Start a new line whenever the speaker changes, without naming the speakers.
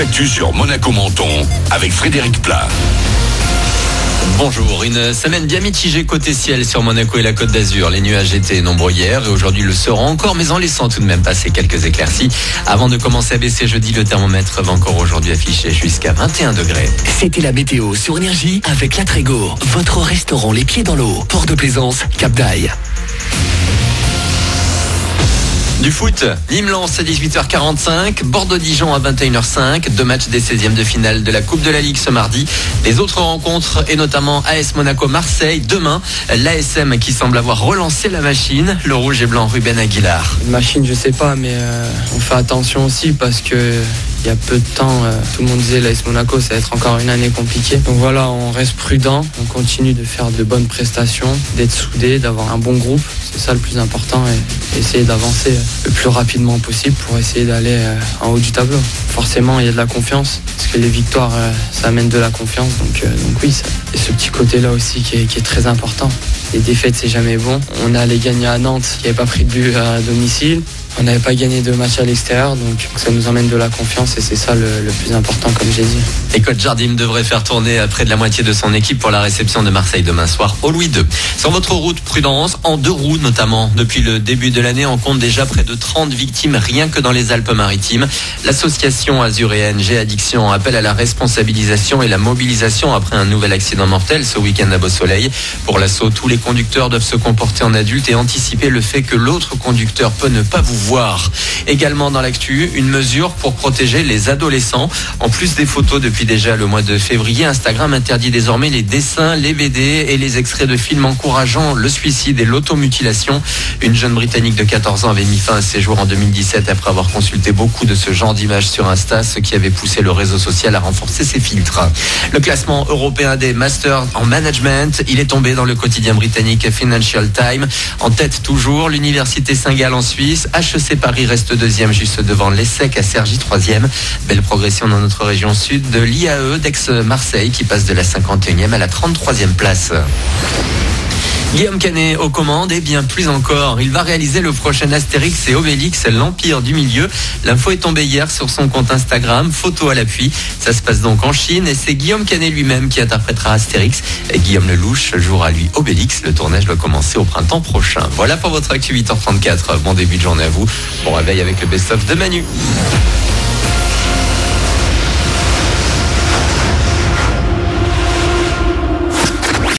l'actu sur Monaco-Menton avec Frédéric Plat.
Bonjour, une semaine bien mitigée côté ciel sur Monaco et la Côte d'Azur. Les nuages étaient nombreux hier et aujourd'hui le seront encore, mais en laissant tout de même passer quelques éclaircies. Avant de commencer à baisser jeudi, le thermomètre va encore aujourd'hui afficher jusqu'à 21 degrés.
C'était la météo sur Énergie avec La Trégo, votre restaurant les pieds dans l'eau. Port de Plaisance, Cap d'Aille.
Du foot, Nîmes-Lens à 18h45, Bordeaux-Dijon à 21h05, 2 matchs des 16e de finale de la Coupe de la Ligue ce mardi. Les autres rencontres, et notamment AS Monaco-Marseille, demain, l'ASM qui semble avoir relancé la machine, le rouge et blanc Ruben Aguilar.
Une machine, je sais pas, mais on fait attention aussi parce que il y a peu de temps, tout le monde disait l'AS Monaco, ça va être encore une année compliquée. Donc voilà, on reste prudent, on continue de faire de bonnes prestations, d'être soudés, d'avoir un bon groupe. C'est ça le plus important et essayer d'avancer le plus rapidement possible pour essayer d'aller en haut du tableau. Forcément, il y a de la confiance parce que les victoires, ça amène de la confiance. Donc oui, il y a ce petit côté-là aussi qui est très important. Les défaites, c'est jamais bon. On allait gagner à Nantes, qui n'avait pas pris de but à domicile. On n'avait pas gagné de match à l'extérieur, donc ça nous emmène de la confiance et c'est ça le plus important, comme j'ai dit.
Et Coach Jardim devrait faire tourner près de la moitié de son équipe pour la réception de Marseille demain soir au Louis II. Sur votre route, prudence, en 2 roues notamment. Depuis le début de l'année, on compte déjà près de 30 victimes rien que dans les Alpes-Maritimes. L'association azuréenne G-Addiction appelle à la responsabilisation et la mobilisation après un nouvel accident mortel ce week-end à Beau-Soleil. Pour l'assaut, tous les conducteurs doivent se comporter en adultes et anticiper le fait que l'autre conducteur peut ne pas vous voir. Également dans l'actu, une mesure pour protéger les adolescents. En plus des photos depuis déjà le mois de février, Instagram interdit désormais les dessins, les BD et les extraits de films encourageant le suicide et l'automutilation. Une jeune Britannique de 14 ans avait mis fin à ses jours en 2017 après avoir consulté beaucoup de ce genre d'images sur Insta, ce qui avait poussé le réseau social à renforcer ses filtres. Le classement européen des Masters en management, il est tombé dans le quotidien britannique Financial Times. En tête toujours, l'université Saint-Gall en Suisse, HEC Paris reste 2e juste devant l'ESSEC à Cergy 3e. Belle progression dans notre région sud de l'IAE d'Aix-Marseille qui passe de la 51e à la 33e place. Guillaume Canet aux commandes et bien plus encore. Il va réaliser le prochain Astérix et Obélix, l'Empire du Milieu. L'info est tombée hier sur son compte Instagram, photo à l'appui. Ça se passe donc en Chine et c'est Guillaume Canet lui-même qui interprétera Astérix. Et Guillaume Lelouch jouera lui Obélix. Le tournage doit commencer au printemps prochain. Voilà pour votre actu 8h34. Bon début de journée à vous. Bon réveil avec le best-of de Manu.